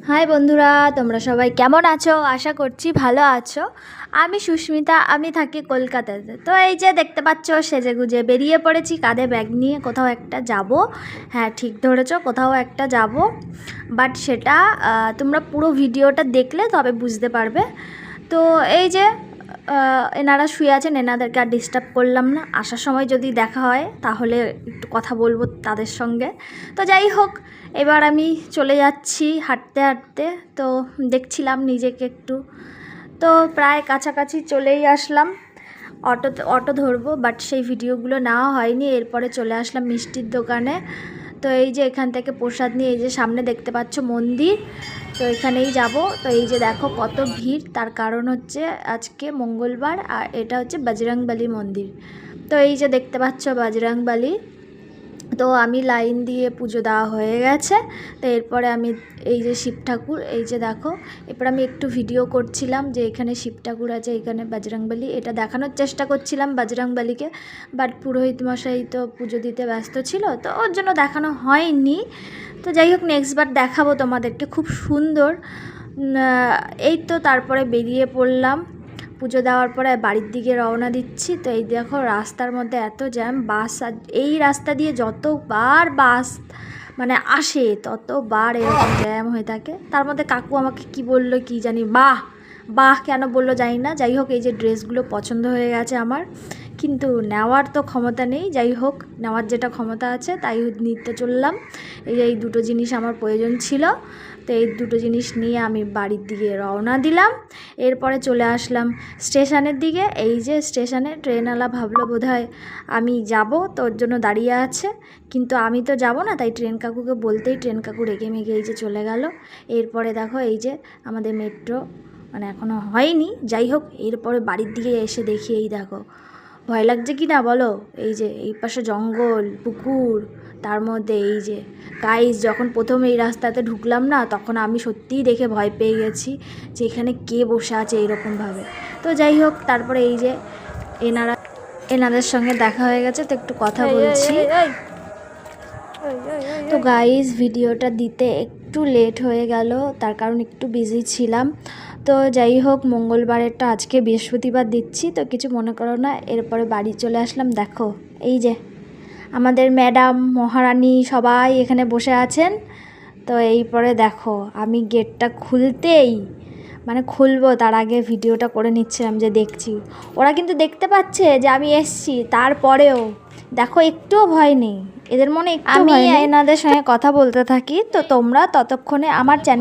High বন্ধুরা, তোমরা সবাই কেমন আছো? আশা করছি ভালো আছো। আমি সুস্মিতা, আমি থাকি কলকাতাতে। তো এই যে দেখতে পাচ্ছ, সেজেগুজে বেরিয়ে পড়েছি কাঁধে ব্যাগ নিয়ে। কোথাও একটা যাব। হ্যাঁ, ঠিক ধরেছো, কোথাও একটা যাব। বাট সেটা তোমরা পুরো ভিডিওটা দেখলে তবে বুঝতে পারবে। তো এই যে এনারা শুয়ে আছেন, এনাদেরকে আর ডিস্টার্ব করলাম না। আসার সময় যদি দেখা হয় তাহলে একটু কথা বলবো তাদের সঙ্গে। তো যাই হোক, এবার আমি চলে যাচ্ছি হাঁটতে হাঁটতে। তো দেখছিলাম নিজেকে একটু। তো প্রায় কাছাকাছি চলেই আসলাম। অটো ধরবো, বাট সেই ভিডিওগুলো নেওয়া হয়নি। এরপরে চলে আসলাম মিষ্টির দোকানে। তো এই যে এখান থেকে প্রসাদ নিয়ে, এই যে সামনে দেখতে পাচ্ছ মন্দির, তো এখানেই যাব। তো এই যে দেখো কত ভিড়, তার কারণ হচ্ছে আজকে মঙ্গলবার, আর এটা হচ্ছে বজরংবলী মন্দির। তো এই যে দেখতে পাচ্ছ বজরংবলী। তো আমি লাইন দিয়ে পুজো দেওয়া হয়ে গেছে। তো এরপরে আমি এই যে শিব ঠাকুর, এই যে দেখো, এরপর আমি একটু ভিডিও করছিলাম যে এখানে শিব ঠাকুর আছে, এখানে বজরংবলী, এটা দেখানোর চেষ্টা করছিলাম বজরংবলীকে। বাট পুরোহিত মশাই তো পুজো দিতে ব্যস্ত ছিল, তো ওর জন্য দেখানো হয়নি। তো যাই হোক, নেক্সট বার দেখাবো তোমাদেরকে, খুব সুন্দর। এই তো তারপরে বেরিয়ে পড়লাম। পুজো দেওয়ার পরে বাড়ির দিকে রওনা দিচ্ছি। তো এই দেখো রাস্তার মধ্যে এত জ্যাম, বাস এই রাস্তা দিয়ে যতবার বাস মানে আসে ততবার এরকম জ্যাম হয়ে থাকে। তার মধ্যে কাকু আমাকে কি বললো কি জানি, বাহ বাহ কেন বললো জানি না। যাই হোক, এই যে ড্রেসগুলো পছন্দ হয়ে গেছে আমার, কিন্তু নেওয়ার তো ক্ষমতা নেই। যাই হোক, নেওয়ার যেটা ক্ষমতা আছে তাই নিতে চললাম। এই যে এই দুটো জিনিস আমার প্রয়োজন ছিল। তো এই দুটো জিনিস নিয়ে আমি বাড়ির দিকে রওনা দিলাম। এরপরে চলে আসলাম স্টেশনের দিকে। এই যে স্টেশনে ট্রেনওয়ালা ভাবলো বোধহয় আমি যাব, তো ওর জন্য দাঁড়িয়ে আছে। কিন্তু আমি তো যাব না, তাই ট্রেন কাকুকে বলতেই ট্রেন কাকু রেগে মেগে এই যে চলে গেল। এরপরে দেখো এই যে আমাদের মেট্রো মানে এখনও হয়নি। যাই হোক, এরপরে বাড়ির দিকে এসে দেখি, এই দেখো ভয় লাগছে কি না বলো। এই যে এই পাশে জঙ্গল, পুকুর, তার মধ্যে এই যে গাইস, যখন প্রথম এই রাস্তাতে ঢুকলাম না, তখন আমি সত্যিই দেখে ভয় পেয়ে গেছি যে এখানে কে বসে আছে এইরকমভাবে। তো যাই হোক, তারপরে এই যে এনাদের সঙ্গে দেখা হয়ে গেছে, তো একটু কথা বলছি। তো গাইস, ভিডিওটা দিতে একটু লেট হয়ে গেল, তার কারণ একটু বিজি ছিলাম। তো যাই হোক, মঙ্গলবারেরটা আজকে বৃহস্পতিবার দিচ্ছি, তো কিছু মনে করো না। এরপরে বাড়ি চলে আসলাম। দেখো এই যে আমাদের ম্যাডাম মহারানী সবাই এখানে বসে আছেন। তো এইপরে দেখো আমি গেটটা খুলতেই মানে খুলবো তার আগে ভিডিওটা করে নিচ্ছিলাম যে দেখছি। ওরা কিন্তু দেখতে পাচ্ছে যে আমি এসছি, তারপরেও দেখো একটুও ভয় নেই এদের মনে। একটু আমি এনাদের সঙ্গে কথা বলতে থাকি, তো তোমরা ততক্ষণে আমার চ্যানেল